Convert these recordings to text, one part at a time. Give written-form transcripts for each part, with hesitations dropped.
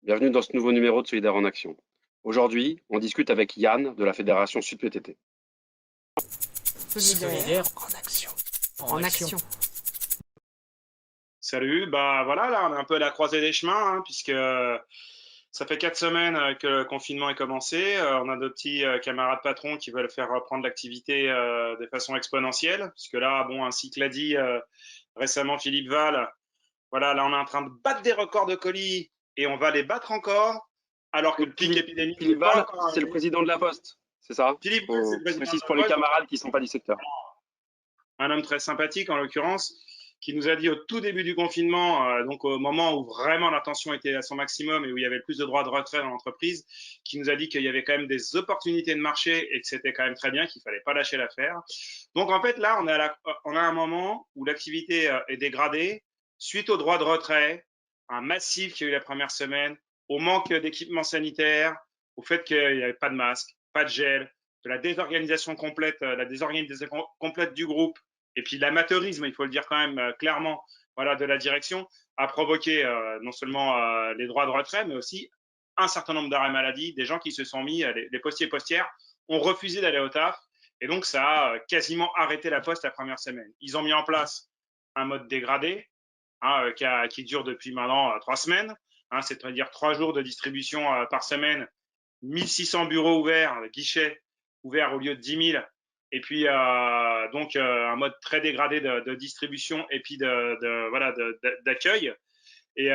Bienvenue dans ce nouveau numéro de Solidaires en Action. Aujourd'hui, on discute avec Yann de la Fédération Sud PTT. Solidaire en action. En action. Salut, bah voilà, là on est un peu à la croisée des chemins, puisque ça fait 4 semaines que le confinement est commencé. On a de petits camarades patrons qui veulent faire reprendre l'activité de façon exponentielle, puisque là, bon, ainsi que l'a dit récemment Philippe Val, voilà, là on est en train de battre des records de colis et on va les battre encore, alors que le pic épidémique n'est Philippe pas Val, encore c'est le arrivé. président de la Poste, c'est ça? Philippe Val, c'est le Je président précise de pour la les Poste. camarades qui ne sont pas du secteur. Un homme très sympathique en l'occurrence, qui nous a dit au tout début du confinement, donc au moment où vraiment la tension était à son maximum et où il y avait le plus de droits de retrait dans l'entreprise, qui nous a dit qu'il y avait quand même des opportunités de marché et que c'était quand même très bien, qu'il fallait pas lâcher l'affaire. Donc en fait là, on a un moment où l'activité est dégradée suite aux droits de retrait, un massif qu'il y a eu la première semaine, au manque d'équipements sanitaires, au fait qu'il n'y avait pas de masque, pas de gel, de la désorganisation complète du groupe, et puis l'amateurisme, il faut le dire quand même clairement, voilà, de la direction, a provoqué non seulement les droits de retrait, mais aussi un certain nombre d'arrêts maladie, des gens qui se sont mis, les postiers et postières, ont refusé d'aller au taf, et donc ça a quasiment arrêté la Poste la première semaine. Ils ont mis en place un mode dégradé, qui dure depuis maintenant 3 semaines, c'est-à-dire 3 jours de distribution par semaine, 1600 bureaux ouverts, guichets ouverts au lieu de 10 000, et puis donc un mode très dégradé de distribution et puis d'accueil. Et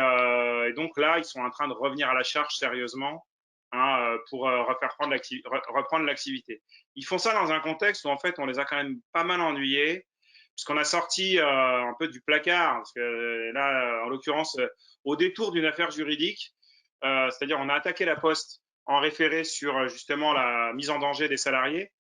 donc là, ils sont en train de revenir à la charge sérieusement pour reprendre l'activité. Ils font ça dans un contexte où en fait on les a quand même pas mal ennuyés, puisqu'on a sorti un peu du placard, parce que là, en l'occurrence, au détour d'une affaire juridique, c'est-à-dire on a attaqué la Poste en référé sur justement la mise en danger des salariés,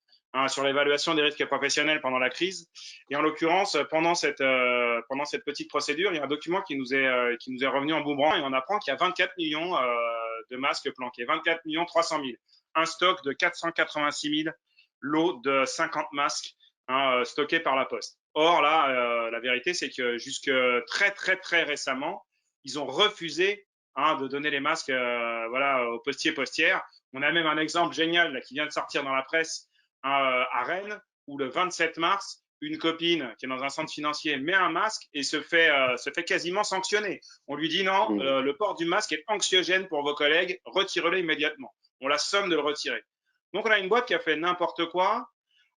sur l'évaluation des risques professionnels pendant la crise. Et en l'occurrence, pendant cette petite procédure, il y a un document qui nous est revenu en boomerang et on apprend qu'il y a 24 millions de masques planqués, 24 millions 300 000, un stock de 486 000 lots de 50 masques stockés par la Poste. Or là, la vérité, c'est que jusque très très très récemment, ils ont refusé de donner les masques voilà, aux postiers et postières. On a même un exemple génial là, qui vient de sortir dans la presse à Rennes, où le 27 mars, une copine qui est dans un centre financier met un masque et se fait quasiment sanctionner. On lui dit non, le port du masque est anxiogène pour vos collègues, retirez-le immédiatement. On la somme de le retirer. Donc on a une boîte qui a fait n'importe quoi.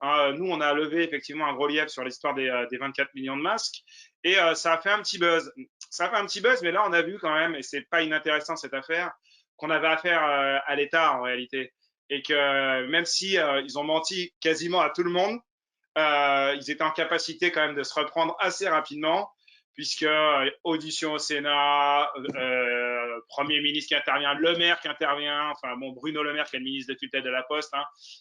Nous, on a levé effectivement un gros lièvre sur l'histoire des 24 millions de masques et ça a fait un petit buzz. Ça a fait un petit buzz, mais là, on a vu quand même, et c'est pas inintéressant cette affaire, qu'on avait affaire à l'État en réalité. Et que même si ils ont menti quasiment à tout le monde, ils étaient en capacité quand même de se reprendre assez rapidement, puisque audition au Sénat, Premier ministre qui intervient, Le Maire qui intervient, enfin bon, Bruno Le Maire qui est le ministre de tutelle de la Poste,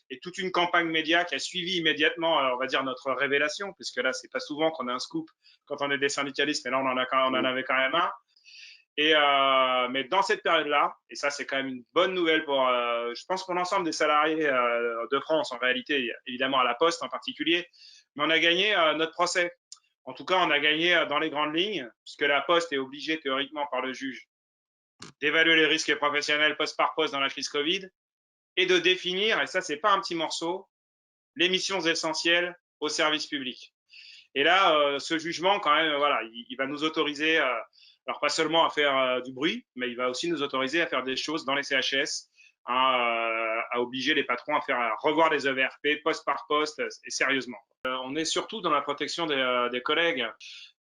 et toute une campagne média qui a suivi immédiatement, on va dire, notre révélation, puisque là, c'est pas souvent qu'on a un scoop quand on est des syndicalistes, mais là, on en avait quand même un. Et mais dans cette période-là, et ça c'est quand même une bonne nouvelle pour, je pense pour l'ensemble des salariés de France en réalité, évidemment à la Poste en particulier, mais on a gagné notre procès. En tout cas, on a gagné dans les grandes lignes, puisque la Poste est obligée théoriquement par le juge d'évaluer les risques professionnels poste par poste dans la crise Covid et de définir, et ça c'est pas un petit morceau, les missions essentielles au service public. Et là, ce jugement, quand même, voilà, il va nous autoriser, alors pas seulement à faire du bruit, mais il va aussi nous autoriser à faire des choses dans les CHS, à obliger les patrons à revoir les EVRP poste par poste et sérieusement. On est surtout dans la protection des collègues,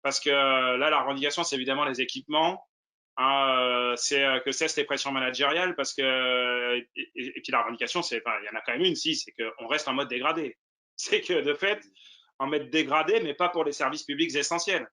parce que là, la revendication, c'est évidemment les équipements. C'est que cessent les pressions managériales, parce que et puis la revendication, c'est, enfin, il y en a quand même une, si, c'est qu'on reste en mode dégradé. C'est que de fait, en mode dégradé, mais pas pour les services publics essentiels.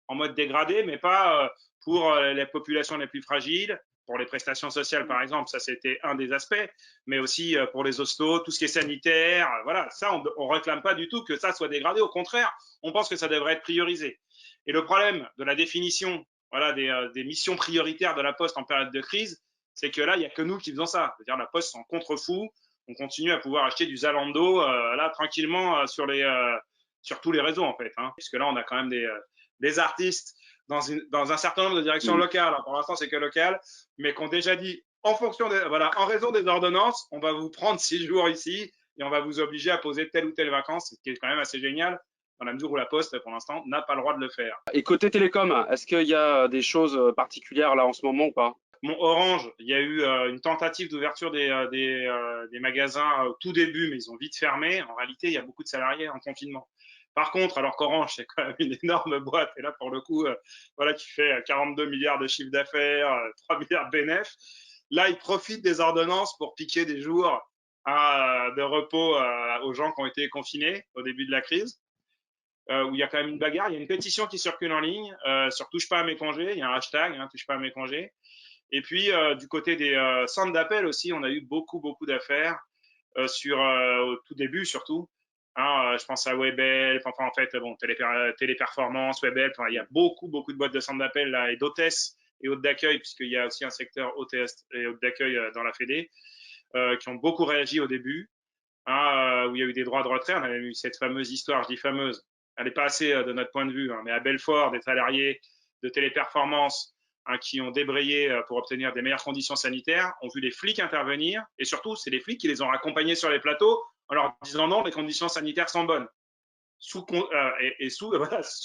En mode dégradé, mais pas pour les populations les plus fragiles, pour les prestations sociales par exemple, ça c'était un des aspects, mais aussi pour les hostos, tout ce qui est sanitaire, voilà, ça on réclame pas du tout que ça soit dégradé, au contraire, on pense que ça devrait être priorisé. Et le problème de la définition, voilà, des missions prioritaires de la Poste en période de crise, c'est que là, il n'y a que nous qui faisons ça. C'est-à-dire la Poste s'en contrefou, on continue à pouvoir acheter du Zalando là tranquillement sur tous les réseaux en fait, puisque là on a quand même des artistes dans un certain nombre de directions locales. Pour l'instant, c'est que local, mais qu'on déjà dit, en raison des ordonnances, on va vous prendre 6 jours ici et on va vous obliger à poser telle ou telle vacance, ce qui est quand même assez génial, dans la mesure où la Poste, pour l'instant, n'a pas le droit de le faire. Et côté télécom, est-ce qu'il y a des choses particulières là en ce moment ou pas? Mon Orange, il y a eu une tentative d'ouverture des magasins au tout début, mais ils ont vite fermé. En réalité, il y a beaucoup de salariés en confinement. Par contre, alors qu'Orange, c'est quand même une énorme boîte, et là, pour le coup, voilà, qui fait 42 milliards de chiffre d'affaires, 3 milliards de bénéfices, là, ils profitent des ordonnances pour piquer des jours de repos aux gens qui ont été confinés au début de la crise. Où il y a quand même une bagarre. Il y a une pétition qui circule en ligne sur Touche pas à mes congés. Il y a un hashtag, Touche pas à mes congés. Et puis, du côté des centres d'appel aussi, on a eu beaucoup d'affaires au tout début surtout. Je pense à Webhelp, enfin en fait, bon, Téléperformance, Webhelp, enfin, il y a beaucoup de boîtes de centres d'appel là, et d'hôtesses et hôtes d'accueil, puisqu'il y a aussi un secteur hôtesse et hôtes d'accueil dans la Fédé, qui ont beaucoup réagi au début, où il y a eu des droits de retrait. On avait eu cette fameuse histoire, je dis fameuse, elle n'est pas assez de notre point de vue, mais à Belfort, des salariés de Téléperformance qui ont débrayé pour obtenir des meilleures conditions sanitaires, ont vu les flics intervenir, et surtout, c'est les flics qui les ont accompagnés sur les plateaux en leur disant non, les conditions sanitaires sont bonnes, sous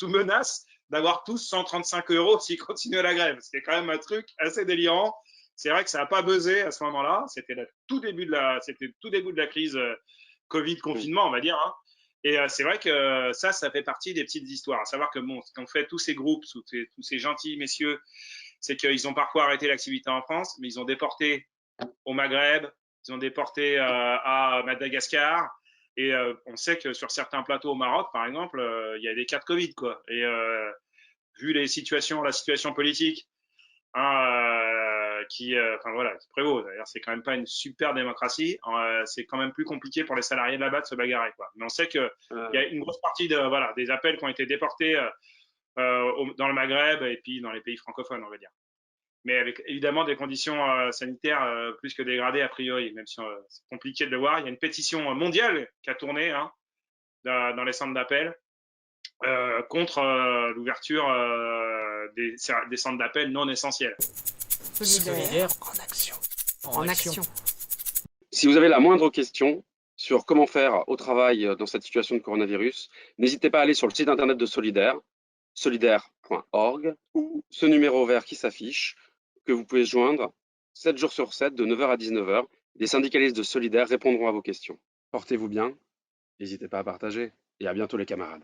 menace d'avoir tous 135 € s'ils continuent la grève. C'était quand même un truc assez délirant. C'est vrai que ça n'a pas buzzé à ce moment-là. C'était le tout début de la crise Covid, confinement, on va dire. Et c'est vrai que ça fait partie des petites histoires. À savoir que bon, ce qu'ont fait tous ces groupes, tous ces gentils messieurs, c'est qu'ils ont parfois arrêté l'activité en France, mais ils ont déporté au Maghreb, ils ont déporté à Madagascar. Et on sait que sur certains plateaux au Maroc, par exemple, il y a des cas de Covid, quoi. Et vu la situation politique qui prévaut. D'ailleurs, c'est quand même pas une super démocratie. C'est quand même plus compliqué pour les salariés de là-bas de se bagarrer, quoi. Mais on sait que il y a une grosse partie des appels qui ont été déportés dans le Maghreb et puis dans les pays francophones, on va dire. Mais avec évidemment des conditions sanitaires plus que dégradées a priori, même si c'est compliqué de le voir. Il y a une pétition mondiale qui a tourné dans les centres d'appel contre l'ouverture des centres d'appel non essentiels. Solidaire en action. En action. Si vous avez la moindre question sur comment faire au travail dans cette situation de coronavirus, n'hésitez pas à aller sur le site internet de Solidaire, solidaire.org, ou ce numéro vert qui s'affiche, que vous pouvez joindre 7 jours sur 7, de 9h à 19h. Les syndicalistes de Solidaire répondront à vos questions. Portez-vous bien, n'hésitez pas à partager, et à bientôt les camarades.